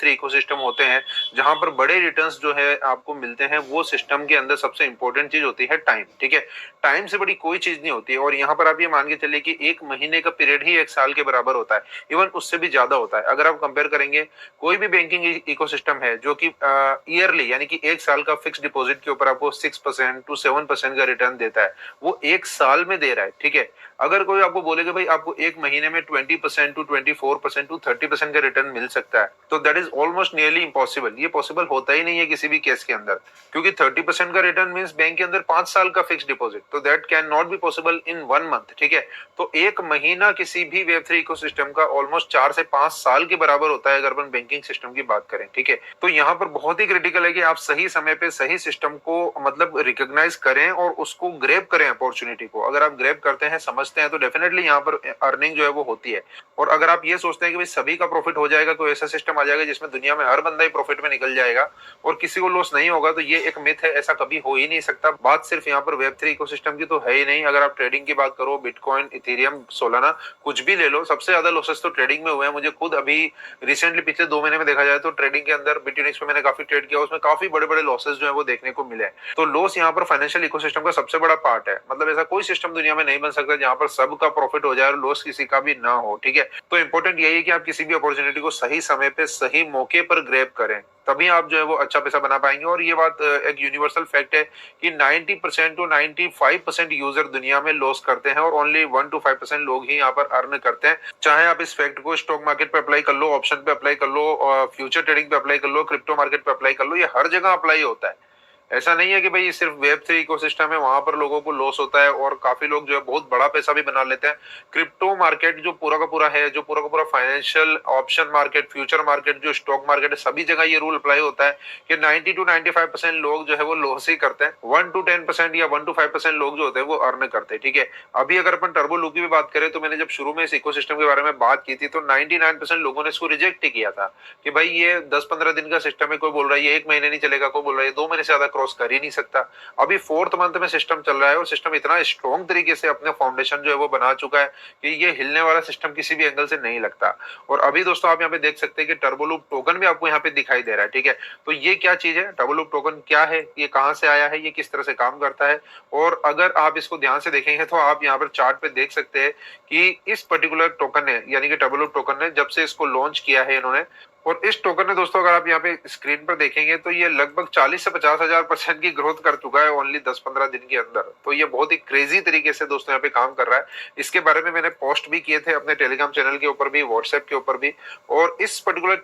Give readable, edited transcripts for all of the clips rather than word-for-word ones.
Web3 ecosystem होते हैं, जहां पर बड़े रिटर्न्स जो है आपको मिलते हैं, वो सिस्टम के अंदर सबसे इंपॉर्टेंट चीज होती है टाइम। ठीक है, टाइम से बड़ी कोई चीज नहीं होती है। और यहाँ पर आप ये मान के चलिए कि 1 महीने का पीरियड ही 1 साल के बराबर होता है, इवन उससे भी ज्यादा होता है। अगर आप कंपेयर करेंगे, कोई भी बैंकिंग इकोसिस्टम है जो कि ईयरली यानी कि 1 साल का फिक्स डिपॉजिट के ऊपर आपको 6% to 7% का रिटर्न देता है, वो 1 साल में दे रहा है। ठीक है, अगर कोई आपको बोलेगा भाई आपको 1 महीने में 20% to 24% to 30% का रिटर्न मिल सकता है, तो that is almost nearly impossible. ये पॉसिबल होता ही नहीं है किसी भी केस के अंदर, क्योंकि 30% का रिटर्न मींस बैंक के अंदर 5 साल का फिक्स डिपॉजिट, तो that can not be possible in 1 month. ठीक है, तो 1 महीना किसी भी Web3 इकोसिस्टम का ऑलमोस्ट 4 से 5 साल के बराबर होता है, अगर अपन बैंकिंग सिस्टम की बात करें। ठीक है, तो यहाँ पर बहुत ही क्रिटिकल है कि आप सही समय पे सही सिस्टम को मतलब रिकॉग्नाइज करें और उसको ग्रैब करें अपॉर्चुनिटी को। अगर आप ग्रैब करते हैं, समझते हैं, तो डेफिनेटली यहाँ पर अर्निंग जो है वो होती है। और अगर आप ये सोचते हैं कि भाई सभी का प्रॉफिट हो जाएगा, कोई ऐसा सिस्टम आ जाएगा जिसमें दुनिया में हर बंदा ही प्रॉफिट में निकल जाएगा और किसी को लॉस नहीं होगा, तो ये एक मिथ है, ऐसा कभी हो ही नहीं सकता। बात सिर्फ यहाँ पर Web3 इकोसिस्टम की तो है ही नहीं। अगर आप ट्रेडिंग की बात करो, बिटकॉइन, इथेरियम, सोलाना, कुछ भी ले लो, सबसे ज्यादा लॉसेस तो ट्रेडिंग में हुए हैं। मुझे खुद अभी रिसेंटली पिछले 2 महीने में देखा जाए तो ट्रेडिंग के अंदर बिटयूनिक्स में मैंने काफी ट्रेड किया, उसमें काफी बड़े बड़े लॉसेस जो है वो देखने को मिले। तो लॉस यहाँ पर फाइनेंशियल इकोसिस्टम का सबसे बड़ा पार्ट है। मतलब ऐसा कोई सिस्टम दुनिया में नहीं बन सकता जहां पर सबका प्रॉफिट हो जाए और लॉस किसी का भी ना हो। ठीक है, तो इंपॉर्टेंट यही है कि आप किसी भी अपॉर्चुनिटी को सही समय पे सही मौके पर ग्रैब करें, तभी आप जो है वो अच्छा पैसा बना पाएंगे। और ये बात एक यूनिवर्सल फैक्ट है कि 90% to 95% यूजर दुनिया में लॉस करते हैं और ओनली 1 to 5% लोग ही यहाँ पर अर्न करते हैं। चाहे आप इस फैक्ट को स्टॉक मार्केट पे अप्लाई कर लो, ऑप्शन पे अप्लाई कर लो, फ्यूचर ट्रेडिंग पे अप्लाई कर लो, क्रिप्टो मार्केट पे अप्लाई कर लो, ये हर जगह अप्लाई होता है। ऐसा नहीं है कि भाई सिर्फ Web3 इकोसिस्टम है वहां पर लोगों को लॉस होता है और काफी लोग जो है बहुत बड़ा पैसा भी बना लेते हैं। क्रिप्टो मार्केट जो पूरा का पूरा है, जो पूरा का पूरा financial option market, future market, जो स्टॉक मार्केट है, सभी जगह ये रूल अप्लाई होता है कि 90 to 95% लोग जो है वो लॉस ही करते हैं, 1 to 10% या 1 to 5% लोग जो होते हैं वो अर्न करते हैं। ठीक है, अभी अगर अपन टर्बो लूप की भी बात करें, तो मैंने जब शुरू में इस इकोसिस्टम के बारे में बात की थी तो 99% लोगों ने इसको रिजेक्ट ही किया था कि भाई ये 10-15 दिन का सिस्टम है, कोई बोल रहा है ये 1 महीने नहीं चलेगा, कोई बोल रहा है 2 महीने से ज्यादा क्रॉस कर ही नहीं सकता। अभी 4th मंथ में सिस्टम चल रहा है और सिस्टम इतना स्ट्रॉन्ग तरीके से अपने फाउंडेशन जो है वो बना चुका है कि ये हिलने वाला सिस्टम किसी भी एंगल से नहीं लगता। और अभी दोस्तों आप यहाँ पे देख सकते हैं कि टर्बोलूप टोकन भी आपको यहाँ पे दिखाई दे रहा है। ठीक है, तो ये क्या चीज है, टर्बोलूप टोकन क्या है, ये कहां से आया है, ये किस तरह से काम करता है। और अगर आप इसको ध्यान से देखेंगे तो आप यहाँ पर चार्ट पे देख सकते हैं कि इस पर्टिकुलर टोकन ने, यानी कि टर्बोलूप टोकन ने, जब से इसको लॉन्च किया है इन्होंने, और इस टोकन ने दोस्तों अगर आप यहाँ पे स्क्रीन पर देखेंगे तो ये लगभग 40 से 50 हजार % की ग्रोथ कर चुका है ओनली 10-15 दिन के अंदर। तो ये बहुत ही क्रेजी तरीके से दोस्तों यहाँ पे काम कर रहा है। इसके बारे में मैंने पोस्ट भी किए थे अपने टेलीग्राम चैनल के ऊपर भी, व्हाट्सएप के ऊपर भी। और इस पर्टिकुलर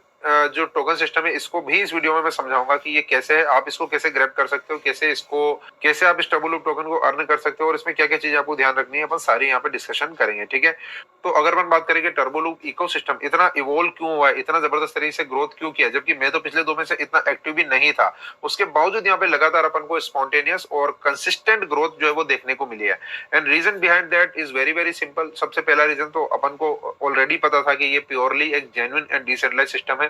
जो टोकन सिस्टम है इसको भी इस वीडियो में मैं समझाऊंगा कि ये कैसे है, आप इसको कैसे ग्रैब कर सकते हो, कैसे आप इस टर्बोलूप टोकन को अर्न कर सकते हो और इसमें क्या क्या चीज आपको ध्यान रखनी है, अपन सारी यहाँ पे डिस्कशन करेंगे। ठीक है, तो अगर अपन बात करेंगे टर्बोलूप इकोसिस्टम इतना इवॉल्व क्यों हुआ है, इतना जबरदस्त तरीके से ग्रोथ क्यों किया, जबकि मैं तो पिछले 2 में से इतना एक्टिव भी नहीं था, उसके बावजूद यहाँ पे लगातार अपन को स्पॉन्टेनियस और कंसिस्टेंट ग्रोथ जो है वो देखने को मिली है। And reason behind that is very very simple. सबसे पहला रीजन तो अपन को ऑलरेडी पता था कि ये प्योरली एक जेन्युइन एंड डिसेंट्रलाइज्ड सिस्टम है।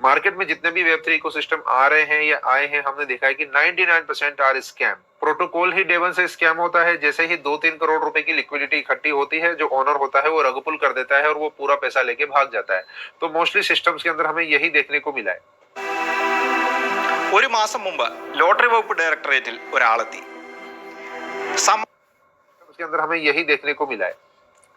मार्केट में जितने भी Web3 इकोसिस्टम आ रहे हैं या आए हैं, हमने देखा है कि 99% आर स्कैम। प्रोटोकॉल ही डे वन से स्कैम होता है। जैसे ही 2-3 करोड़ रुपए की लिक्विडिटी इकट्ठी होती है, जो ओनर होता है वो रग पुल कर देता है और वो पूरा पैसा लेके भाग जाता है। तो मोस्टली सिस्टम्स के अंदर हमें यही देखने को मिला है। ഒരു മാസം മുമ്പ് ലോട്ടറി വകുപ്പ് ഡയറക്ടറേറ്റിൽ ഒരാളെത്തി उसके अंदर हमें यही देखने को मिला है।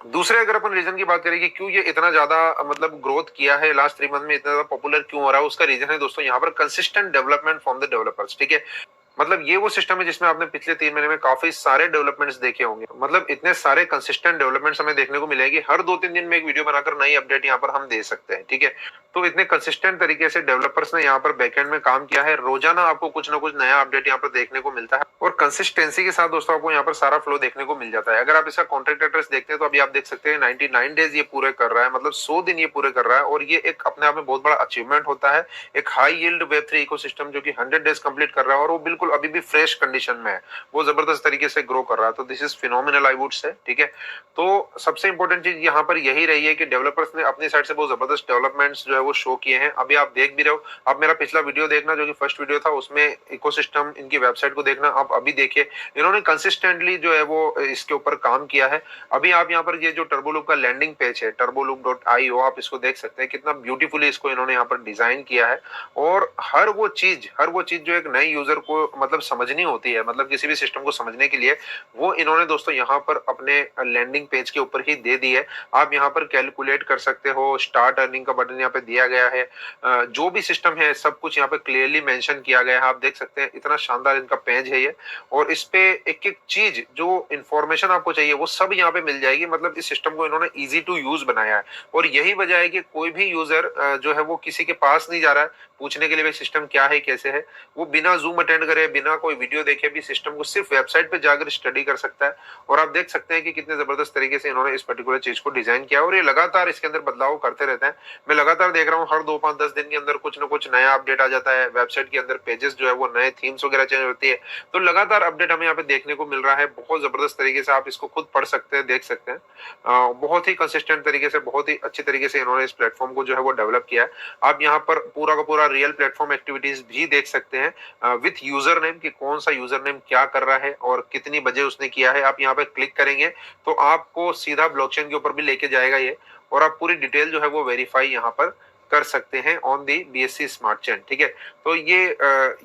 दूसरे अगर अपन रीजन की बात करें कि क्यों ये इतना ज्यादा मतलब ग्रोथ किया है, लास्ट 3 मंथ में इतना ज्यादा पॉपुलर क्यों हो रहा है, उसका रीजन है दोस्तों यहाँ पर consistent development from the developers. ठीक है, मतलब ये वो सिस्टम है जिसमें आपने पिछले 3 महीने में काफी सारे डेवलपमेंट्स देखे होंगे। मतलब इतने सारे कंसिस्टेंट डेवलपमेंट्स हमें देखने को मिलेगी, हर 2-3 दिन में एक वीडियो बनाकर नई अपडेट यहाँ पर हम दे सकते हैं। ठीक है, तो इतने कंसिस्टेंट तरीके से डेवलपर्स ने यहाँ पर बैकएंड में काम किया है। रोजाना आपको कुछ ना कुछ नया अपडेट यहाँ पर देखने को मिलता है और कंसिस्टेंसी के साथ दोस्तों आपको यहाँ पर सारा फ्लो देखने को मिल जाता है। अगर आप इसका कॉन्ट्रैक्ट एड्रेस देखते हैं तो अभी आप देख सकते हैं 99 डेज ये पूरे कर रहा है, मतलब 100 दिन ये पूरे कर रहा है। और ये एक अपने आप में बहुत बड़ा अचीवमेंट होता है। एक हाई यील्ड Web3 इकोसिस्टम जो कि 100 डेज कंप्लीट कर रहा है और वो बिल्कुल बिल्कुल अभी भी फ्रेश कंडीशन में है, वो जबरदस्त तरीके से ग्रो कर रहा है। तो this is phenomenal I would say, ठीक है। तो सबसे इंपॉर्टेंट चीज यहाँ पर यही रही है कि डेवलपर्स ने अपनी साइड से बहुत जबरदस्त डेवलपमेंट्स जो है वो शो किए हैं। अभी आप देख भी रहे हो, आप मेरा पिछला वीडियो देखना जो कि फर्स्ट वीडियो था, उसमें इकोसिस्टम इनकी वेबसाइट को देखना, आप अभी देखिए इन्होंने कंसिस्टेंटली जो है वो इसके ऊपर काम किया है। अभी आप यहाँ पर ये जो टर्बोलूप का लैंडिंग पेज है turboloop.io, आप इसको देख सकते हैं कितना ब्यूटीफुली इसको इन्होंने यहाँ पर डिजाइन किया है। और हर वो चीज जो एक नए यूजर को मतलब समझनी होती है, मतलब किसी भी सिस्टम को समझने के लिए, वो इन्होंने दोस्तों यहाँ पर अपने लैंडिंग पेज के ऊपर ही दे दी है। आप यहाँ पर कैलकुलेट कर सकते हो, स्टार्ट अर्निंग का बटन यहाँ पे दिया गया है, जो भी सिस्टम है सब कुछ यहाँ पे क्लियरली मेंशन किया गया है। आप देख सकते हैं इतना शानदार इनका पेज है ये, और इस पे एक एक चीज जो इंफॉर्मेशन आपको चाहिए वो सब यहाँ पे मिल जाएगी। मतलब इस सिस्टम को इन्होंने इजी टू यूज बनाया है, और यही वजह है कि कोई भी यूजर जो है वो किसी के पास नहीं जा रहा है पूछने के लिए भाई सिस्टम क्या है कैसे है। वो बिना जूम अटेंड करे, बिना कोई वीडियो देखे भी सिस्टम को सिर्फ वेबसाइट पे जाकर स्टडी कर सकता है। और आप देख सकते हैं कि कितने जबरदस्त तरीके से इन्होंने इस पर्टिकुलर चीज को डिजाइन किया, और ये लगातार इसके अंदर बदलाव करते रहते हैं। मैं लगातार देख रहा हूँ हर 2, 5, 10 दिन के अंदर कुछ ना कुछ नया अपडेट आ जाता है। वेबसाइट के अंदर पेजेस जो है वो नए थीम्स वगैरह चेंज होती है, तो लगातार अपडेट हमें यहाँ पे देखने को मिल रहा है। बहुत जबरदस्त तरीके से आप इसको खुद पढ़ सकते हैं, देख सकते हैं। बहुत ही कंसिस्टेंट तरीके से, बहुत ही अच्छी तरीके से इन्होंने इस प्लेटफॉर्म को जो है वो डेवलप किया है। आप यहाँ पर पूरा का पूरा रियल प्लेटफॉर्म एक्टिविटीज भी देख सकते हैं विथ यूजर नेम, कि कौन सा यूजर नेम क्या कर रहा है और कितनी बजे उसने किया है। आप यहाँ पे क्लिक करेंगे तो आपको सीधा ब्लॉकचेन के ऊपर भी लेके जाएगा ये, और आप पूरी डिटेल जो है वो वेरीफाई यहाँ पर कर सकते हैं on the BSC smart chain, ठीक है। तो ये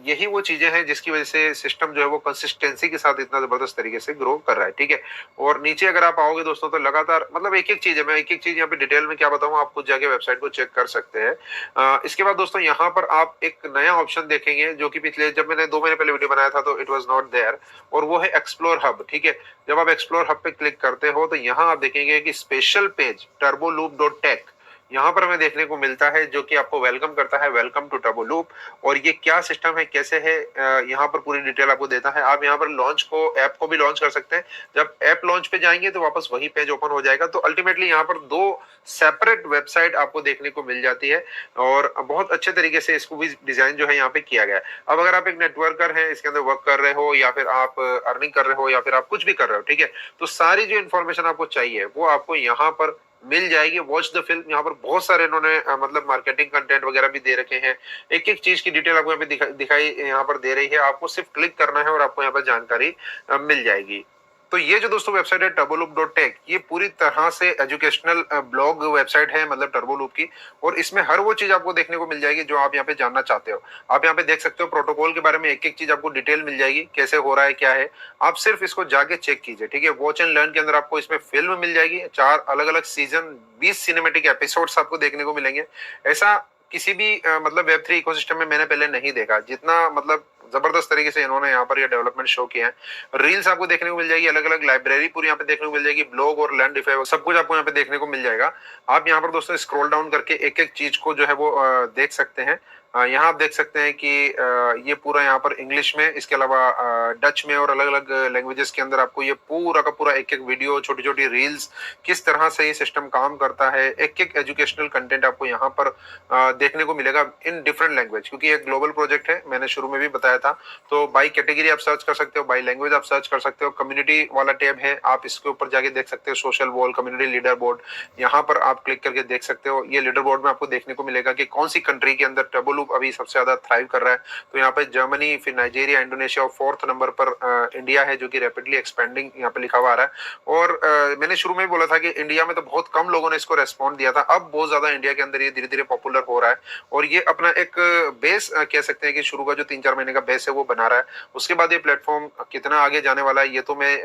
यही वो चीजें हैं जिसकी वजह से सिस्टम जो है वो कंसिस्टेंसी के साथ इतना जबरदस्त तरीके से ग्रो कर रहा है, ठीक है। और नीचे अगर आप आओगे दोस्तों तो लगातार मतलब एक एक चीज है, मैं एक एक चीज यहाँ पे डिटेल में क्या बताऊँ, आप खुद जाके वेबसाइट को चेक कर सकते हैं। इसके बाद दोस्तों यहाँ पर आप एक नया ऑप्शन देखेंगे जो कि पिछले जब मैंने 2 महीने पहले वीडियो बनाया था तो इट वॉज नॉट देयर, और वो है एक्सप्लोर हब, ठीक है। जब आप एक्सप्लोर हब पे क्लिक करते हो तो यहाँ आप देखेंगे कि स्पेशल पेज turboloop.tech यहाँ पर हमें देखने को मिलता है, जो कि आपको वेलकम करता है, वेलकम टू टर्बोलूप। और ये क्या सिस्टम है, कैसे है, यहाँ पर पूरी डिटेल आपको देता है। आप यहाँ पर लॉन्च को, ऐप को भी लॉन्च कर सकते हैं। जब ऐप लॉन्च पे जाएंगे तो वापस वही पेज ओपन हो जाएगा। तो अल्टीमेटली यहाँ पर 2 सेपरेट वेबसाइट आपको देखने को मिल जाती है, और बहुत अच्छे तरीके से इसको भी डिजाइन जो है यहाँ पे किया गया है। अब अगर आप एक नेटवर्कर हैं, इसके अंदर वर्क कर रहे हो, या फिर आप अर्निंग कर रहे हो, या फिर आप कुछ भी कर रहे हो, ठीक है, तो सारी जो इन्फॉर्मेशन आपको चाहिए वो आपको यहाँ पर मिल जाएगी। वॉच द फिल्म, यहाँ पर बहुत सारे इन्होंने मतलब मार्केटिंग कंटेंट वगैरह भी दे रखे हैं। एक एक चीज की डिटेल आपको यहाँ पे दिखाई यहाँ पर दे रही है। आपको सिर्फ क्लिक करना है और आपको यहाँ पर जानकारी मिल जाएगी। तो ये जो दोस्तों वेबसाइट है turboloop.tech, ये पूरी तरह से एजुकेशनल ब्लॉग वेबसाइट है, मतलब टर्बोलूप की, और इसमें हर वो चीज आपको देखने को मिल जाएगी जो आप यहाँ पे जानना चाहते हो। आप यहाँ पे देख सकते हो प्रोटोकॉल के बारे में एक एक चीज आपको डिटेल मिल जाएगी, कैसे हो रहा है क्या है। आप सिर्फ इसको जाके चेक कीजिए, ठीक है। वॉच एंड लर्न के अंदर आपको इसमें फिल्म मिल जाएगी, 4 अलग अलग सीजन, 20 सिनेमेटिक एपिसोड्स आपको देखने को मिलेंगे। ऐसा किसी भी मतलब Web3 इकोसिस्टम में मैंने पहले नहीं देखा, जितना मतलब जबरदस्त तरीके से इन्होंने यहाँ पर ये डेवलपमेंट शो किया है। रील्स आपको देखने को मिल जाएगी, अलग अलग लाइब्रेरी पूरी यहाँ पे देखने को मिल जाएगी, ब्लॉग और लर्न सब कुछ आपको यहाँ पे देखने को मिल जाएगा। आप यहाँ पर दोस्तों स्क्रॉल डाउन करके एक एक चीज को जो है वो देख सकते हैं। यहाँ आप देख सकते हैं कि ये पूरा यहाँ पर इंग्लिश में, इसके अलावा डच में और अलग अलग लैंग्वेजेस के अंदर आपको ये पूरा का पूरा एक एक वीडियो, छोटी छोटी रील्स, किस तरह से ये सिस्टम काम करता है, एक एक एजुकेशनल कंटेंट आपको यहाँ पर देखने को मिलेगा इन डिफरेंट लैंग्वेज, क्योंकि ये ग्लोबल प्रोजेक्ट है, मैंने शुरू में भी बताया था। तो बाई कैटेगरी आप सर्च कर सकते हो, बाई लैंग्वेज आप सर्च कर सकते हो। कम्युनिटी वाला टैब है, आप इसके ऊपर जाके देख सकते हो social wall, community leader board, यहाँ पर आप क्लिक करके देख सकते हो। ये लीडर बोर्ड में आपको देखने को मिलेगा कि कौन सी कंट्री के अंदर टर्बोलूप अभी सबसे ज्यादा थ्राइव कर रहा है। तो यहाँ पे जर्मनी, फिर नाइजीरिया, इंडोनेशिया, और 4th नंबर पर इंडिया है, जो कि रैपिडली एक्सपेंडिंग यहाँ पे लिखा हुआ आ रहा है। और मैंने शुरू में बोला था कि इंडिया में तो बहुत कम लोगों ने इसको रेस्पॉन्ड दिया था, अब बहुत ज्यादा इंडिया के अंदर ये धीरे धीरे पॉपुलर हो रहा है। और ये अपना एक बेस कह सकते हैं कि शुरू का जो 3-4 महीने का बेस है वो बना रहा है। उसके बाद ये प्लेटफॉर्म कितना आगे जाने वाला है ये तो मैं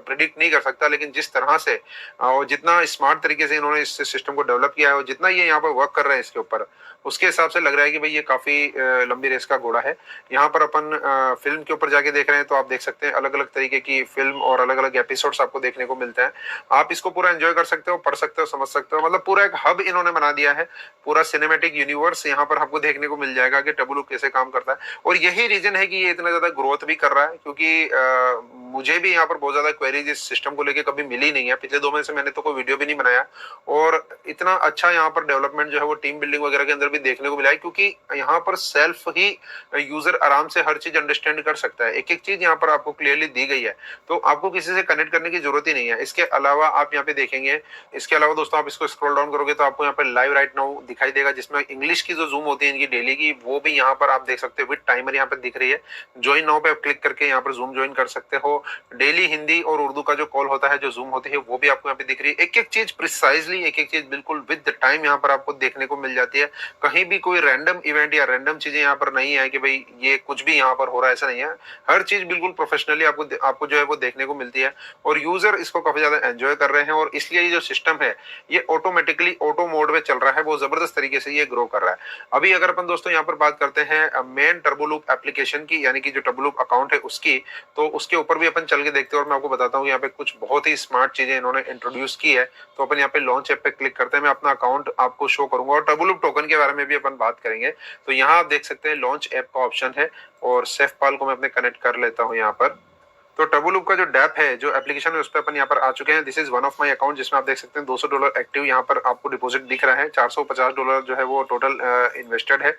प्रिडिक्ट नहीं कर सकता, लेकिन जिस तरह से और जितना स्मार्ट तरीके से इन्होंने इस सिस्टम को डेवलप किया है और जितना ये यहाँ पर वर्क कर रहे हैं इसके ऊपर, उसके हिसाब से लग रहा है कि भाई ये काफी लंबी रेस का घोड़ा है। यहाँ पर अपन फिल्म के ऊपर जाके देख रहे हैं तो आप देख सकते हैं अलग अलग तरीके की फिल्म और अलग अलग एपिसोड्स आपको देखने को मिलते हैं। आप इसको पूरा एंजॉय कर सकते हो, पढ़ सकते हो, समझ सकते हो। मतलब पूरा एक हब इन्होंने बना दिया है, पूरा सिनेमैटिक यूनिवर्स यहाँ पर आपको देखने को मिल जाएगा कि टर्बोलूप कैसे काम करता है। और यही रीजन है कि ये इतना ज्यादा ग्रोथ भी कर रहा है, क्योंकि मुझे भी यहाँ पर बहुत ज्यादा क्वेरीज इस सिस्टम को लेके कभी मिली नहीं है। पिछले 2 महीने से मैंने तो कोई वीडियो भी नहीं बनाया और इतना अच्छा यहाँ पर डेवलपमेंट जो है वो टीम बिल्डिंग वगैरह के अंदर भी देखने को मिला है, क्योंकि यहाँ पर सेल्फ ही यूजर आराम से हर चीज अंडरस्टैंड कर सकता है। एक एक चीज यहाँ पर आपको क्लियरली दी गई है, तो आपको किसी से कनेक्ट करने की जरूरत ही नहीं है। इसके अलावा आप यहाँ पे देखेंगे, इसके अलावा दोस्तों आप इसको स्क्रॉल डाउन करोगे तो आपको यहाँ पे लाइव राइट नाउ दिखाई देगा, जिसमें इंग्लिश की जो जूम होती है इनकी डेली की, वो भी यहाँ पर आप देख सकते हो विद टाइमर यहाँ पे दिख रही है। ज्वाइन नाउ पे आप क्लिक करके यहाँ पर जूम ज्वाइन कर सकते हो। डेली हिंदी और उर्दू का जो कॉल होता है, जो जूम होती है, वो भी आपको यहाँ पे दिख रही है। एक एक चीज प्रिसाइजली, एक एक चीज बिल्कुल विद टाइम यहाँ पर आपको देखने को मिल जाती है। कहीं भी कोई रैंडम इवेंट या रैंडम चीजें यहाँ पर नहीं है कि भाई ये कुछ भी यहाँ पर हो रहा है, ऐसा नहीं है। हर चीज बिल्कुल प्रोफेशनली आपको जो है वो देखने को मिलती है और यूजर इसको काफी ज्यादा एंजॉय कर रहे हैं। और इसलिए ये जो सिस्टम है ये ऑटोमेटिकली ऑटो मोड में चल रहा है, वो जबरदस्त तरीके से ये ग्रो कर रहा है। अभी अगर अपन दोस्तों यहाँ पर बात करते हैं मेन टर्बोलूप एप्लीकेशन की, यानी कि जो टर्बोलूप अकाउंट है उसकी, तो उसके ऊपर भी अपन चल के देखते हैं और मैं आपको बताता हूँ यहाँ पे कुछ बहुत ही स्मार्ट चीजें इन्होंने इंट्रोड्यूस की है। तो अपन यहाँ पे लॉन्च ऐप पे क्लिक करते हैं, मैं अपना अकाउंट आपको शो करूंगा और टर्बोलूप टोकन के बारे में भी अपन बात करेंगे। तो यहाँ आप देख सकते हैं लॉन्च ऐप का ऑप्शन है और सेफपाल को मैं अपने कनेक्ट कर लेता हूँ यहाँ पर। तो टर्बोलूप का जो डैप है, जो एप्लीकेशन है, उस पर अपन यहाँ पर आ चुके हैं। This is one of my account, जिसमें आप देख सकते हैं $200 एक्टिव यहाँ पर आपको डिपॉजिट दिख रहा है। $450 जो है वो टोटल इन्वेस्टेड है।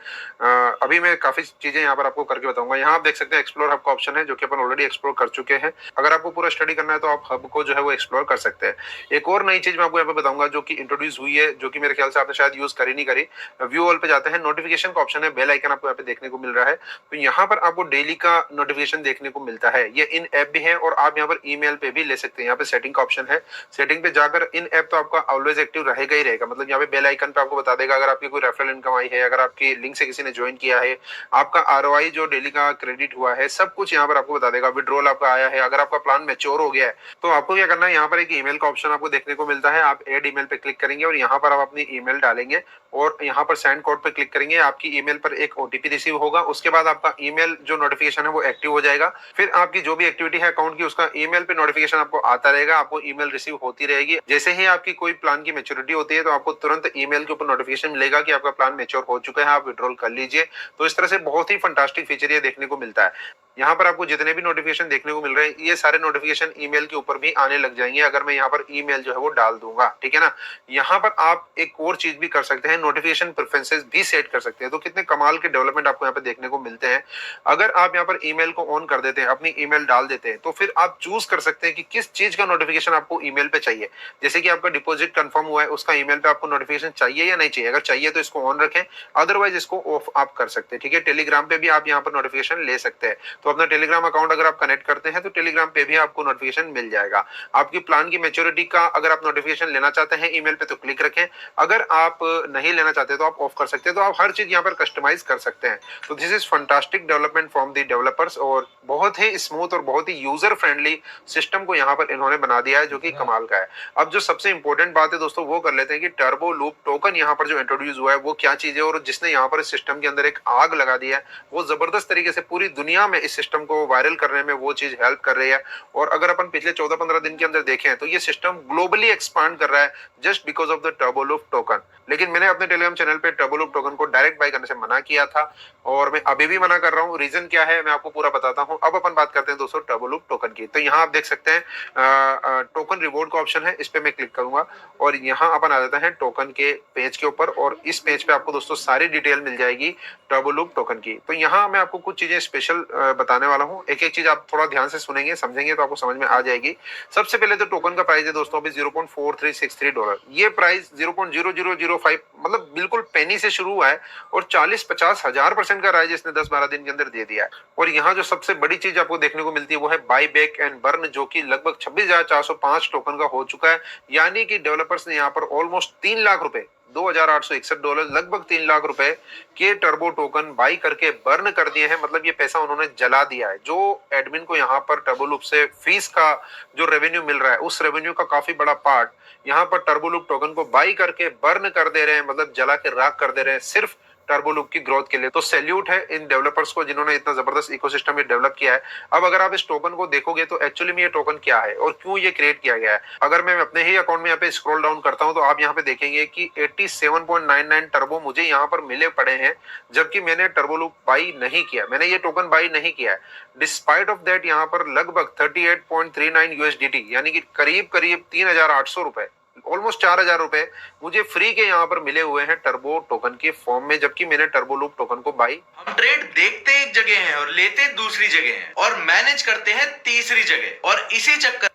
अभी मैं काफी चीजें यहाँ पर आपको करके बताऊंगा। यहाँ आप देख सकते हैं एक्सप्लोर हब का ऑप्शन है, जो कि अपन ऑलरेडी एक्सप्लोर कर चुके हैं। अगर आपको पूरा स्टडी करना है तो आप हब को जो है वो एक्सप्लोर कर सकते हैं। एक और नई चीज मैं आपको यहाँ पे बताऊंगा जो कि इंट्रोड्यूस हुई है, जो कि मेरे ख्याल से आपने शायद यूज करी नहीं करी। व्यू ऑल पे जाते हैं, नोटिफिकेशन का ऑप्शन है, बेल आइकन आपको यहाँ पे देखने को मिल रहा है। तो यहाँ पर आपको डेली का नोटिफिकेशन देखने को मिलता है। ये इन ऐप भी है और आप यहाँ पर ईमेल पे भी ले सकते हैं। यहाँ पे सेटिंग का ऑप्शन है, सेटिंग पे जाकर इन ऐप तो आपका ऑलवेज एक्टिव रहेगा ही रहेगा। मतलब यहाँ पे बेल आइकन पे आपको बता देगा अगर आपकी कोई रेफरल इनकम आई है, अगर आपकी लिंक से किसी ने ज्वाइन किया है, आपका आरओआई जो डेली का क्रेडिट हुआ है, सब कुछ यहाँ पर आपको बता देगा। विड्रॉल आपका आया है, अगर आपका प्लान मैच्योर हो गया है तो आपको क्या करना है, यहाँ पर एक ईमेल का ऑप्शन आपको देखने को मिलता है। आप एड ईमेल पे क्लिक करेंगे और यहाँ पर आप अपनी ईमेल डालेंगे और यहाँ पर सेंड कोड पे क्लिक करेंगे। आपकी ईमेल पर एक ओटीपी रिसीव होगा, उसके बाद आपका ईमेल जो नोटिफिकेशन है वो एक्टिव हो जाएगा। फिर आपकी जो भी एक्टिविटी है अकाउंट की, उसका ईमेल पे नोटिफिकेशन आपको आता रहेगा, आपको ईमेल रिसीव होती रहेगी। जैसे ही आपकी कोई प्लान की मैच्योरिटी होती है तो आपको तुरंत ईमेल के ऊपर नोटिफिकेशन मिलेगा कि आपका प्लान मैच्योर हो चुका है, आप विड्रॉल कर लीजिए। तो इस तरह से बहुत ही फंटास्टिक फीचर ये देखने को मिलता है। यहाँ पर आपको जितने भी नोटिफिकेशन देखने को मिल रहे हैं, ये सारे नोटिफिकेशन ईमेल के ऊपर भी आने लग जाएंगे अगर मैं यहाँ पर ईमेल जो है वो डाल दूंगा, ठीक है ना। यहाँ पर आप एक और चीज भी कर सकते हैं, नोटिफिकेशन प्रेफरेंसेस भी सेट कर सकते हैं। तो कितने कमाल के डेवलपमेंट आपको यहाँ पे देखने को मिलते हैं। अगर आप यहाँ पर ईमेल को ऑन कर देते हैं, अपनी ईमेल डाल देते हैं, तो फिर आप चूज कर सकते हैं कि किस चीज का नोटिफिकेशन आपको ईमेल पे चाहिए। जैसे कि आपका डिपॉजिट कंफर्म हुआ है, उसका ईमेल पे आपको नोटिफिकेशन चाहिए या नहीं चाहिए। अगर चाहिए तो इसको ऑन रखें, अदरवाइज इसको ऑफ आप कर सकते हैं, ठीक है। टेलीग्राम पे भी आप यहाँ पर नोटिफिकेशन ले सकते हैं। तो अपना टेलीग्राम अकाउंट अगर आप कनेक्ट करते हैं तो टेलीग्राम पे भी आपको नोटिफिकेशन मिल जाएगा। आपकी प्लान की मैच्योरिटी का अगर आप नोटिफिकेशन लेना चाहते हैं ईमेल पे तो क्लिक रखें, अगर आप नहीं लेना चाहते तो आप ऑफ कर सकते हैं। तो आप हर चीज यहाँ पर कस्टमाइज कर सकते हैं। तो this is fantastic development from the developers और बहुत ही स्मूथ और बहुत ही यूजर फ्रेंडली सिस्टम को यहाँ पर इन्होंने बना दिया है, जो कि कमाल का है। अब जो सबसे इंपॉर्टेंट बात है दोस्तों वो कर लेते हैं कि टर्बोलूप टोकन यहाँ पर जो इंट्रोड्यूस हुआ है वो क्या चीज है और जिसने यहाँ पर इस सिस्टम के अंदर एक आग लगा दी है, वो जबरदस्त तरीके से पूरी दुनिया में इस सिस्टम को वायरल करने में वो चीज हेल्प कर रही है। और अगर अपन पिछले 14-15 दिन के अंदर देखें तो ये सिस्टम ग्लोबली एक्सपांड कर रहा है just because of the Turboloop token. लेकिन मैंने अपने टेलीग्राम चैनल पे टर्बोलूप टोकन को डायरेक्ट बाय करने से मना किया था और मैं अभी भी मना कर रहा हूँ। रीजन क्या है मैं आपको पूरा बताता हूँ। अब अपन बात करते हैं दोस्तों टर्बोलूप टोकन की। तो यहाँ आप देख सकते हैं टोकन रिवॉर्ड का ऑप्शन है, इस पे मैं क्लिक करूंगा और यहाँ अपन आ जाता है टोकन के पेज के ऊपर और इस पेज पे आपको दोस्तों सारी डिटेल मिल जाएगी टर्बोलूप टोकन की। तो यहाँ मैं आपको कुछ चीजें स्पेशल बताने वाला हूँ, एक एक चीज आप थोड़ा ध्यान से सुनेंगे समझेंगे तो आपको समझ में आ जाएगी। सबसे पहले तो टोकन का प्राइस है दोस्तों अभी $0.4363। ये प्राइस 0.0005 मतलब बिल्कुल पेनी से शुरू हुआ है और 40-50 हजार % का राइज इसने 10-12 दिन के अंदर दे दिया है। और यहाँ जो सबसे बड़ी चीज आपको देखने को मिलती है वो है बाई बैक एंड बर्न, जो कि लगभग 26,405 टोकन का हो चुका है। यानी कि डेवलपर्स ने यहाँ पर ऑलमोस्ट 3 लाख रुपए $2,861 लगभग 3 लाख रुपए के टर्बो टोकन बाई करके बर्न कर दिए हैं। मतलब ये पैसा उन्होंने जला दिया है। जो एडमिन को यहाँ पर टर्बोलूप से फीस का जो रेवेन्यू मिल रहा है उस रेवेन्यू का काफी बड़ा पार्ट यहाँ पर टर्बोलूप टोकन को बाई करके बर्न कर दे रहे हैं, मतलब जला के राख कर दे रहे हैं, सिर्फ टर्बोलूप की ग्रोथ के लिए। तो सैल्यूट है इन डेवलपर्स को जिन्होंने इतना जबरदस्त इकोसिस्टम ये डेवलप किया है। अब अगर आप इस टोकन को देखोगे तो एक्चुअली में ये टोकन क्या है और क्यों ये क्रिएट किया गया है। अगर मैं अपने ही अकाउंट में यहाँ पे स्क्रॉल डाउन करता हूँ तो आप यहाँ पे देखेंगे कि 87.99 टर्बो मुझे यहाँ पर मिले पड़े हैं, जबकि मैंने टर्बोलूप बाई नहीं किया, मैंने ये टोकन बाई नहीं किया है। डिस्पाइट ऑफ दैट यहाँ पर लगभग 38.39 यूएसडीटी यानी कि करीब करीब 3800 रुपए, ऑलमोस्ट 4000 रुपए मुझे फ्री के यहाँ पर मिले हुए हैं टर्बो टोकन के फॉर्म में, जबकि मैंने टर्बोलूप टोकन को बाई। हम ट्रेड देखते एक जगह हैं और लेते दूसरी जगह हैं और मैनेज करते हैं तीसरी जगह, और इसी चक्कर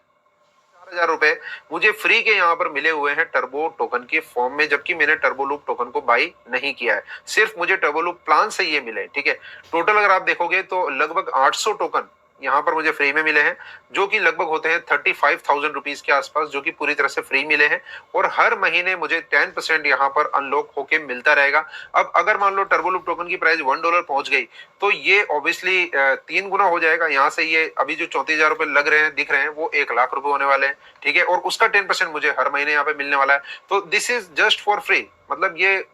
4000 रुपए मुझे फ्री के यहाँ पर मिले हुए हैं टर्बो टोकन के फॉर्म में, जबकि मैंने टर्बोलूप टोकन को बाई नहीं किया है। सिर्फ मुझे टर्बोलूप प्लान से ये मिले, ठीक है। टोटल अगर आप देखोगे तो लगभग 800 टोकन यहाँ पर मुझे फ्री में मिले हैं, जो कि लगभग होते हैं 35,000 रुपीज के आसपास, जो कि पूरी तरह से फ्री मिले हैं। और हर महीने मुझे 10% यहाँ पर अनलॉक होके मिलता रहेगा। अब अगर मान लो टर्बोलूप टोकन की प्राइस $1 पहुंच गई तो ये ऑब्वियसली 3 गुना हो जाएगा। यहाँ से ये अभी जो 34,000 रुपए लग रहे हैं दिख रहे हैं वो 1 लाख रुपए होने वाले हैं, ठीक है। और उसका 10% मुझे हर महीने यहाँ पे मिलने वाला है। तो this is just for free, मतलब ये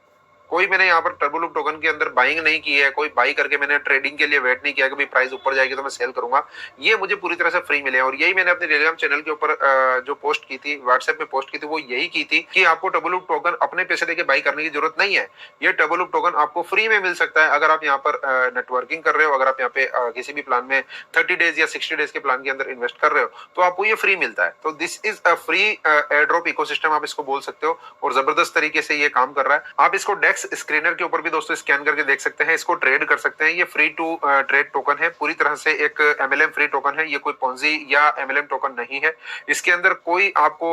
कोई मैंने यहाँ पर टर्बोलूप टोकन के अंदर बाइंग नहीं की है, कोई बाई करके मैंने ट्रेडिंग के लिए वेट नहीं किया कि भाई प्राइस ऊपर जाएगी तो मैं सेल करूंगा। ये मुझे पूरी तरह से फ्री मिले हैं। और यही मैंने अपने टेलीग्राम चैनल के ऊपर जो पोस्ट की थी, व्हाट्सएप में पोस्ट की थी, वो यही की थी कि आपको टर्बोलूप टोकन अपने पैसे देके बाई करने की जरूरत नहीं है। ये टर्बोलूप टोकन आपको फ्री में मिल सकता है अगर आप यहाँ पर नेटवर्किंग कर रहे हो, अगर आप यहाँ पे किसी भी प्लान में 30 डेज या 60 डेज के प्लान के अंदर इन्वेस्ट कर रहे हो तो आपको ये फ्री मिलता है। तो this is a free air drop ecosystem आप इसको बोल सकते हो, और जबरदस्त तरीके से ये काम कर रहा है। आप इसको डेक्स स्क्रीनर के ऊपर भी दोस्तों स्कैन करके देख सकते हैं, इसको ट्रेड कर सकते हैं। ये फ्री टू ट्रेड टोकन है, पूरी तरह से एक एमएलएम फ्री टोकन है। ये कोई पोंजी या एमएलएम टोकन नहीं है। इसके अंदर कोई आपको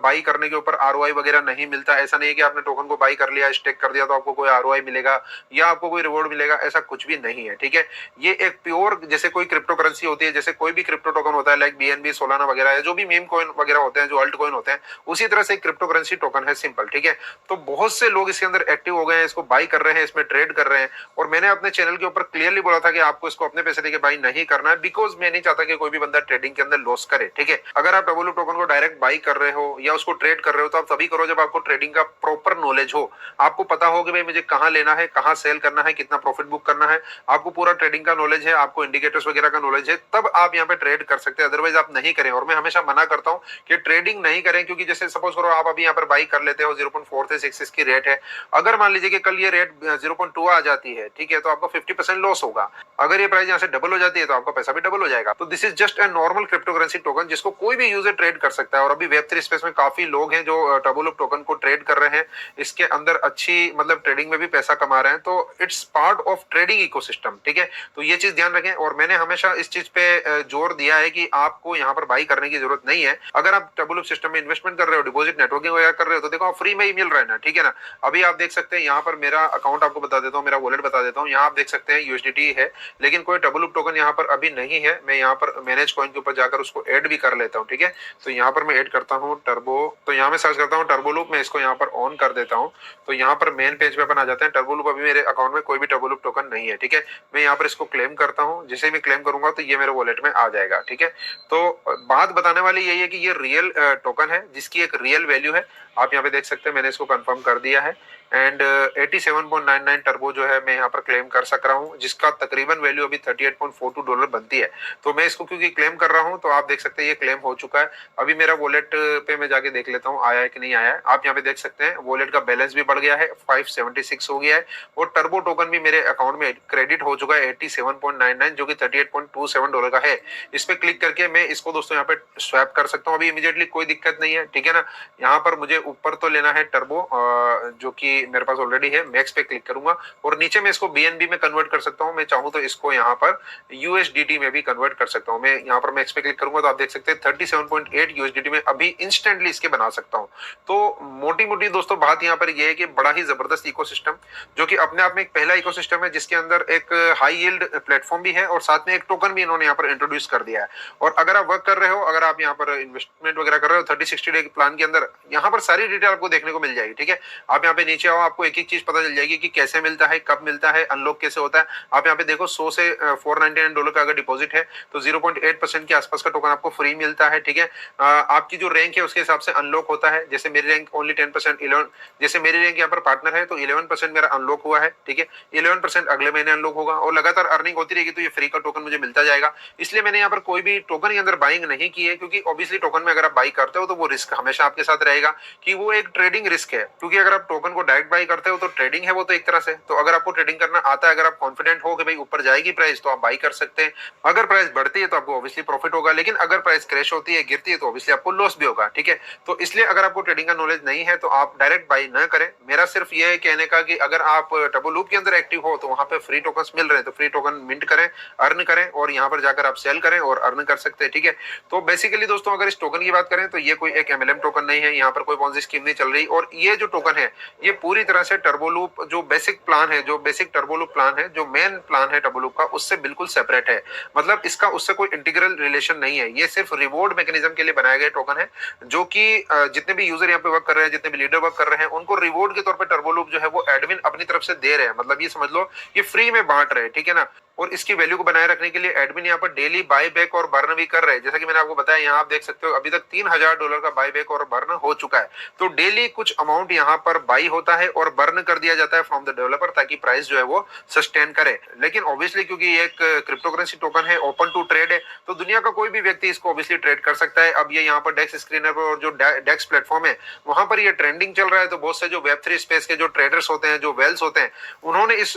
बाई करने के ऊपर आरओआई वगैरह नहीं मिलता। ऐसा नहीं है कि आपने टोकन को बाई कर लिया, स्टेक कर दिया तो आपको कोई आरओआई मिलेगा या आपको कोई रिवॉर्ड मिलेगा, ऐसा कुछ भी नहीं है, ठीक है। ये एक प्योर जैसे कोई क्रिप्टो करेंसी होती है, जैसे कोई भी क्रिप्टो टोकन होता है लाइक बीएनबी, सोलाना वगैरह है, जो भी मीम कॉइन वगैरह होते हैं, जो अल्ट कॉइन होते हैं, उसी तरह से क्रिप्टो करेंसी टोकन है, सिंपल, ठीक है। तो बहुत से लोग इसके अंदर एक्टिव हो गए हैं, इसको बाई कर रहे हैं, इसमें ट्रेड कर रहे हैं। और मैंने अपने चैनल के ऊपर क्लियरली बोला था कि आपको इसको अपने पैसे देके बाई नहीं करना है, बिकॉज मैं नहीं चाहता कि कोई भी बंदा ट्रेडिंग के अंदर लॉस करे, ठीक है। अगर आप टर्बोलूप टोकन को डायरेक्ट बाई कर रहे हो या उसको ट्रेड कर रहे हो तो आप तभी करो जब आपको ट्रेडिंग का प्रॉपर नॉलेज हो, आपको पता हो कि भाई मुझे कहां लेना है, कहां सेल करना है, कितना प्रॉफिट बुक करना है, आपको पूरा ट्रेडिंग का नॉलेज है, आपको इंडिकेटर्स वगैरह का नॉलेज है, तब आप यहाँ पे ट्रेड कर सकते हैं। अदरवाइज आप नहीं करें। और मैं हमेशा मना करता हूँ कि ट्रेडिंग नहीं करें, क्योंकि जैसे सपोज करो आप अभी यहाँ पर बाई कर लेते हो, 0.436 की रेट है, अगर मान लीजिए कि कल ये रेट 0.2 आ जाती है, ठीक है, तो आपको 50% लॉस होगा। अगर ये प्राइस यहाँ से डबल हो जाती है तो आपका पैसा भी डबल हो जाएगा। तो this is just a normal crypto currency token जिसको कोई भी यूजर ट्रेड कर सकता है। और अभी वेब3 स्पेस में काफी लोग हैं जो टर्बोलूप टोकन को ट्रेड कर रहे हैं, इसके अंदर अच्छी मतलब ट्रेडिंग में भी पैसा कमा रहे हैं। तो it's part of trading ecosystem, ठीक है। तो ये चीज ध्यान रखें। और मैंने हमेशा इस चीज पे जोर दिया है कि आपको यहाँ पर बाई करने की जरूरत नहीं है। अगर आप टर्बोलूप सिस्टम में इन्वेस्टमेंट कर रहे हो, डिपॉजिट नेटवर्किंग वगैरह कर रहे हो, तो देखो फ्री में ही मिल रहा है ना, ठीक है ना। अभी आप देख सकते हैं यहाँ पर मेरा अकाउंट आपको बता देता हूँ, मेरा वॉलेट बता देता हूँ। यहाँ आप देख सकते हैं यूएसडीटी है, लेकिन कोई टर्बोलूप टोकन यहाँ पर अभी नहीं है। मैं यहाँ पर मैनेज कॉइन के ऊपर जाकर उसको ऐड भी कर लेता हूँ, ठीक है। तो यहाँ पर मैं ऐड करता हूँ टर्बो, तो यहाँ मैं सर्च करता हूँ टर्बोलूप, मैं इसको यहाँ पर ऑन कर देता हूँ। तो यहाँ पर मेन पेज पे अपन आ जाते हैं। टर्बोलूप अभी मेरे अकाउंट में कोई भी टर्बोलूप टोकन नहीं है, ठीक है। मैं यहाँ पर इसको क्लेम करता हूँ। जैसे मैं क्लेम करूंगा तो ये मेरे वॉलेट में आ जाएगा, ठीक है। तो बात बताने वाली यही है कि ये रियल टोकन है जिसकी एक रियल वैल्यू है। आप यहाँ पे देख सकते हैं, मैंने इसको कंफर्म कर दिया है। एंड 87.99 टर्बो जो है मैं यहाँ पर क्लेम कर सक रहा हूँ, जिसका तकरीबन वैल्यू अभी $38.42 बनती है। तो मैं इसको क्योंकि क्लेम कर रहा हूँ तो आप देख सकते हैं ये क्लेम हो चुका है। अभी मेरा वॉलेट पे मैं जाके देख लेता हूँ आया है कि नहीं आया है। आप यहाँ पे देख सकते हैं वॉलेट का बैलेंस भी बढ़ गया है, 576 हो गया है। और टर्बो टोकन भी मेरे अकाउंट में क्रेडिट हो चुका है 87.99, जो कि $38.27 का है। इस पे क्लिक करके मैं इसको दोस्तों यहाँ पे स्वैप कर सकता हूँ अभी इमीडिएटली, कोई दिक्कत नहीं है, ठीक है ना। यहाँ पर मुझे ऊपर तो लेना है टर्बो, जो कि मेरे पास ऑलरेडी है। मैक्स पे क्लिक करूंगा और नीचे में इसको बीएनबी में कन्वर्ट कर सकता हूं। मैं चाहूं तो इसको यहाँ पर यूएसडीटी में भी कन्वर्ट कर सकता हूं। मैं यहाँ पर मैक्स पे क्लिक करूंगा तो आप देख सकते हैं 37.8 यूएसडीटी में अभी इंस्टेंटली इसके बना सकता हूं। तो मोटी मोटी दोस्तों बात यहाँ पर यह है कि बड़ा ही जबरदस्त इकोसिस्टम, जो कि अपने आप में एक पहला इकोसिस्टम है जिसके अंदर एक हाई यील्ड प्लेटफॉर्म भी है और साथ में एक टोकन भी इन्होंने यहाँ पर इंट्रोड्यूस कर दिया है। और अगर आप वर्क कर रहे हो, अगर आप यहाँ पर इन्वेस्टमेंट वगैरह कर रहे हो 30-60 डे प्लान के अंदर, यहाँ पर सारी डिटेल आपको देखने को मिल जाएगी, ठीक है। आप यहाँ पे नीचे जाओ आपको एक-एक चीज पता चल जाएगी कि कैसे मिलता है, कब मिलता है, अनलॉक कैसे होता है। आप यहाँ पे देखो 100 से $499 का अगर डिपॉजिट है तो 0.8% के आसपास का टोकन आपको फ्री मिलता है, ठीक है। आपकी जो रैंक है उसके हिसाब से अनलॉक होता है। जैसे मेरी रैंक ओनली 10%, 11, जैसे मेरी रैंक यहाँ पर पार्टनर है तो 11% मेरा अनलॉक हुआ है, ठीक है। 11% अगले महीने अनलॉक होगा और लगातार अर्निंग होती रहेगी तो ये फ्री का टोकन मुझे मिलता जाएगा। इसलिए मैंने यहाँ पर कोई भी टोकन के अंदर बाइंग नहीं की है, क्योंकि ऑब्वियसली टोकन में अगर आप बाई करते हो तो वो रिस्क हमेशा आपके साथ रहेगा कि वो एक ट्रेडिंग रिस्क है। क्योंकि अगर आप टोकन को डायरेक्ट बाई करते हो तो ट्रेडिंग है वो तो एक तरह से, तो अगर आपको ट्रेडिंग करना आता है, अगर आप कॉन्फिडेंट हो कि भाई ऊपर जाएगी प्राइस तो आप बाई कर सकते हैं। अगर प्राइस बढ़ती है तो आपको ऑब्वियसली प्रॉफिट होगा, लेकिन अगर प्राइस क्रैश होती है, गिरती है तो ऑब्वियसली आपको लॉस भी होगा, ठीक है। तो इसलिए अगर आपको ट्रेडिंग का नॉलेज नहीं है तो आप डायरेक्ट बाई न करें। मेरा सिर्फ ये है कहने का कि अगर आप टबो लूप के अंदर एक्टिव हो तो वहां पे फ्री टोकन मिल रहे हैं तो फ्री टोकन मिंट करें, अर्न करें और यहाँ पर जाकर आप सेल करें और अर्न कर सकते हैं, ठीक है। तो बेसिकली दोस्तों अगर इस टोकन की बात करें तो ये कोई एक एमएलएम टोकन नहीं है, यहाँ पर कोई पॉन्जी स्कीम नहीं चल रही। और ये जो टोकन है ये पूरी तरह से टर्बोलूप जो बेसिक प्लान है, जो बेसिक टर्बोलूप प्लान है, जो मेन प्लान है टर्बोलूप का, उससे बिल्कुल सेपरेट है। मतलब इसका उससे कोई इंटीग्रल रिलेशन नहीं है। ये सिर्फ रिवॉर्ड मैकेनिज्म के लिए बनाया गया टोकन है, जो कि जितने भी यूजर यहाँ पे वर्क कर रहे हैं, जितने भी लीडर वर्क कर रहे हैं, उनको रिवॉर्ड के तौर पे टर्बोलूप जो है वो एडमिन अपनी तरफ से दे रहे हैं। मतलब ये समझ लो ये फ्री में बांट रहे हैं, ठीक है ना। और इसकी वैल्यू को बनाए रखने के लिए एडमिन यहाँ पर डेली बाय बैक और बर्न भी कर रहे हैं। जैसा कि मैंने आपको बताया, यहाँ आप देख सकते हो अभी तक $3000 का बाय बैक और बर्न हो चुका है। तो डेली कुछ अमाउंट यहाँ पर बाई होता है और बर्न कर दिया जाता है फ्रॉम द डेवलपर, ताकि प्राइस जो है वो सस्टेन करे। लेकिन ऑब्वियसली क्योंकि एक क्रिप्टो करेंसी टोकन है, ओपन टू ट्रेड है, तो दुनिया का कोई भी व्यक्ति इसको ऑब्वियसली ट्रेड कर सकता है। अब ये यहाँ पर डेक्स स्क्रीनर पर और जो डेक्स प्लेटफॉर्म है वहां पर ये ट्रेंडिंग चल रहा है। तो बहुत से जो वेब3 स्पेस के जो ट्रेडर्स होते हैं, जो वेल्स होते हैं, उन्होंने इस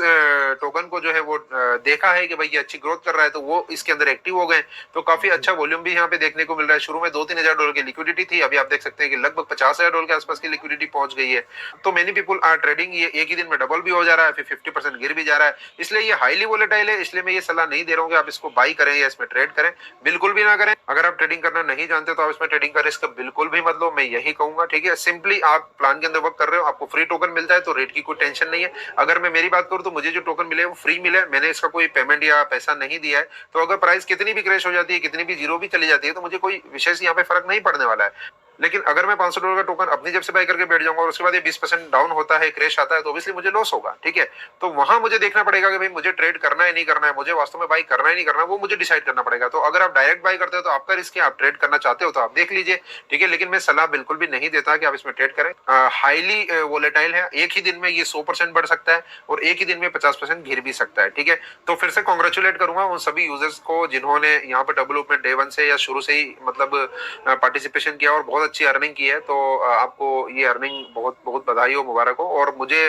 टोकन को जो है वो देखा है कि भाई ये अच्छी ग्रोथ कर रहा है, तो वो इसके अंदर एक्टिव हो गए। तो काफी अच्छा वॉल्यूम भी यहाँ पे देखने को मिल रहा है। शुरू में $2-3 की लिक्विडिटी थी, अभी आप देख सकते हैं कि लगभग $50,000 के आसपास की लिक्विडिटी पहुंच गई है। तो मेनी पीपल आर ट्रेडिंग, ये एक ही दिन में डबल भी हो जा रहा है, फिर 50% गिर भी जा रहा है। इसलिए ये हाईली वोलेटाइल है, इसलिए मैं ये सलाह नहीं दे रहा हूँ कि आप इसको बाई करें या इसमें ट्रेड करें, बिल्कुल भी ना करें। अगर आप ट्रेडिंग करना नहीं जानते तो आप इसमें ट्रेडिंग का रिस्क बिल्कुल भी मत लो, मैं यही कहूंगा, ठीक है। सिंपली आप प्लान के अंदर वर्क कर रहे हो, आपको फ्री टोकन मिलता है तो रेट की कोई टेंशन नहीं है। अगर मैं मेरी बात करूं तो मुझे जो टोकन मिले वो फ्री मिले, मैंने इसका कोई पेमेंट या पैसा नहीं दिया है। तो अगर प्राइस कितनी भी क्रैश हो जाती है, कितनी भी जीरो भी चली जाती है, तो मुझे कोई विशेष यहाँ पे फर्क नहीं पड़ने वाला है। लेकिन अगर मैं $500 का टोकन अपनी जेब से बाय करके बैठ जाऊंगा और उसके बाद ये 20% डाउन होता है, क्रैश आता है, तो ऑब्वियसली मुझे लॉस होगा, ठीक है। तो वहां मुझे देखना पड़ेगा कि भाई मुझे ट्रेड करना है नहीं करना है, मुझे वास्तव में बाई करना है नहीं करना है, वो मुझे डिसाइड करना पड़ेगा। तो अगर आप डायरेक्ट बाई करते हो तो आपका रिस्क है, आप ट्रेड करना चाहते हो तो आप देख लीजिए, ठीक है। लेकिन मैं सलाह बिल्कुल भी नहीं देता कि आप इसमें ट्रेड करें। हाईली वोलेटाइल है, एक ही दिन में ये 100% बढ़ सकता है और एक ही दिन में 50% गिर भी सकता है, ठीक है। तो फिर से कॉन्ग्रेचुलेट करूंगा उन सभी यूजर्स को जिन्होंने यहाँ पर डेवलप में डे 1 से या शुरू से ही मतलब पार्टिसिपेशन किया और बहुत अच्छी अर्निंग की है। तो आपको ये अर्निंग बहुत बहुत बधाई हो, मुबारक हो। और मुझे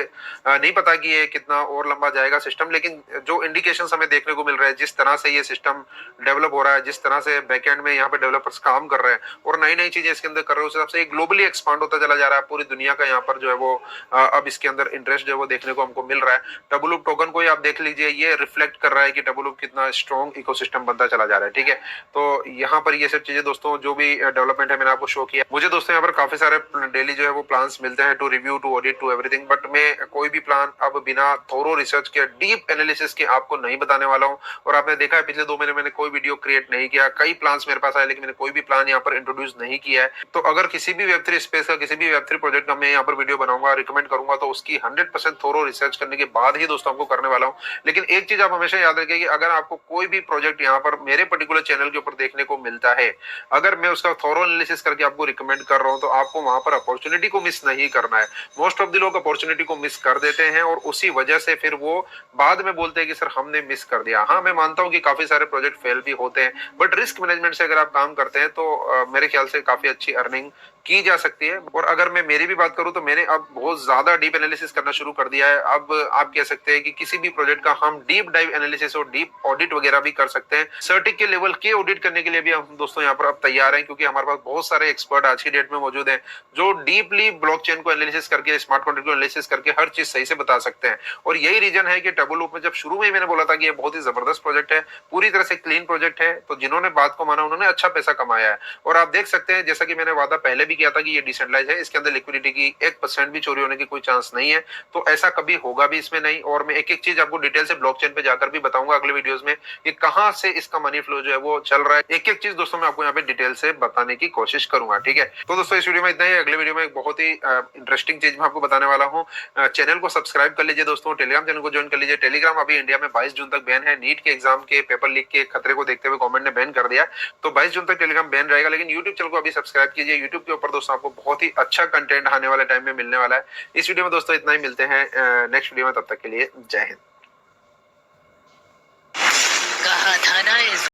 नहीं पता कि ये कितना और लंबा जाएगा सिस्टम, लेकिन जो इंडिकेशंस हमें देखने को मिल रहा है, जिस तरह से ये सिस्टम डेवलप हो रहा है, जिस तरह से बैकएंड में यहाँ पे डेवलपर्स काम कर रहे हैं और नई नई चीजें इसके अंदर कर रहे हैं, उस हिसाब से ग्लोबली एक्सपांड होता चला जा रहा है। पूरी दुनिया का यहाँ पर जो है वो अब इसके अंदर इंटरेस्ट जो है वो देखने को हमको मिल रहा है। टबुलूप टोकन को आप देख लीजिए, ये रिफ्लेक्ट कर रहा है कि टबुलूप कितना स्ट्रॉन्ग इकोसिस्टम बनता चला जा रहा है, ठीक है। तो यहाँ पर ये सब चीजें दोस्तों जो भी डेवलपमेंट है मैंने आपको शो किया। मुझे दोस्तों यहाँ पर काफी सारे डेली जो है वो प्लान्स मिलते हैं, to review, to audit, to everything. But मैं कोई भी प्लान अब बिना थोरो रिसर्च के, डीप एनालिसिस के आपको नहीं बताने वाला हूँ। और आपने देखा है पिछले 2 महीने मैंने कोई वीडियो क्रिएट नहीं किया। कई प्लान्स मेरे पास आए लेकिन मैंने कोई भी प्लान यहाँ पर इंट्रोड्यूस नहीं किया है। तो अगर किसी भी वेब3 स्पेस का, किसी भी वेब3 प्रोजेक्ट का मैं यहाँ पर वीडियो बनाऊंगा, रिकमेंड करूंगा, तो उसकी 100% थोरो रिसर्च करने के बाद ही दोस्तों आपको करने वाला हूँ। लेकिन एक चीज आप हमेशा याद रखिए कि अगर आपको कोई भी प्रोजेक्ट यहाँ पर मेरे पर्टिकुलर चैनल के ऊपर देखने को मिलता है, अगर मैं उसका थोरो एनालिसिस करके आपको रिकमेंड कर रहा हूँ, तो आपको वहां पर अपॉर्चुनिटी को मिस नहीं करना है। मोस्ट ऑफ द लोग अपॉर्चुनिटी को मिस कर देते हैं और उसी वजह से फिर वो बाद में बोलते हैं कि सर हमने मिस कर दिया। हाँ, मैं मानता हूँ कि काफी सारे प्रोजेक्ट फेल भी होते हैं, बट रिस्क मैनेजमेंट से अगर आप काम करते हैं तो मेरे ख्याल से काफी अच्छी अर्निंग की जा सकती है। और अगर मैं मेरी भी बात करूं तो मैंने अब बहुत ज्यादा डीप एनालिसिस करना शुरू कर दिया है। अब आप कह सकते हैं कि किसी भी प्रोजेक्ट का हम डीप डाइव एनालिसिस और डीप ऑडिट वगैरह भी कर सकते हैं। सर्टिक के लेवल के ऑडिट करने के लिए भी हम दोस्तों यहाँ पर अब तैयार हैं, क्योंकि हमारे पास बहुत सारे एक्सपर्ट आज की डेट में मौजूद हैं जो डीपली ब्लॉकचेन को एनालिसिस करके, स्मार्ट कॉन्ट्रैक्ट को एनालिसिस करके हर चीज सही से बता सकते हैं। और यही रीजन है कि टबुलूप में जब शुरू में मैंने बोला था कि ये बहुत ही जबरदस्त प्रोजेक्ट है, पूरी तरह से क्लीन प्रोजेक्ट है, तो जिन्होंने बात को माना उन्होंने अच्छा पैसा कमाया है। और आप देख सकते हैं, जैसा कि मैंने वादा पहले भी किया था कि ये डिसेंट्रलाइज्ड है, इसके अंदर लिक्विडिटी की 1% भी चोरी होने की कोई चांस नहीं है। तो ऐसा कभी होगा भी इसमें नहीं। और मैं एक एक चीज आपको डिटेल से ब्लॉकचेन पे जाकर भी बताऊंगा अगले वीडियोस में कि कहां से इसका मनी फ्लो जो है वो चल रहा है। एक एक चीज दोस्तों मैं आपको यहाँ पे डिटेल से बताने की कोशिश करूंगा, ठीक है। ठीक है। तो दोस्तों इस वीडियो में इतना ही। अगले वीडियो में एक बहुत ही इंटरेस्टिंग चीज मैं आपको बताने वाला हूँ। चैनल को सब्सक्राइब कर लीजिए दोस्तों, टेलीग्राम चैनल को ज्वाइन कर लीजिए। टेलीग्राम अभी इंडिया में 22 जून तक बैन है। नीट के एग्जाम के पेपर लीक के खतरे को देखते हुए गवर्नमेंट ने बैन कर दिया, तो 22 जून तक टेलीग्राम बैन रहेगा। लेकिन यूट्यूब चैनल को अभी सब्सक्राइब कीजिए। यूट्यूब के ऊपर दोस्तों आपको बहुत ही अच्छा कंटेंट आने वाले टाइम में मिलने वाला है। इस वीडियो में दोस्तों इतना ही। मिलते हैं नेक्स्ट वीडियो में, तब तक के लिए जय हिंद। कहा था ना इस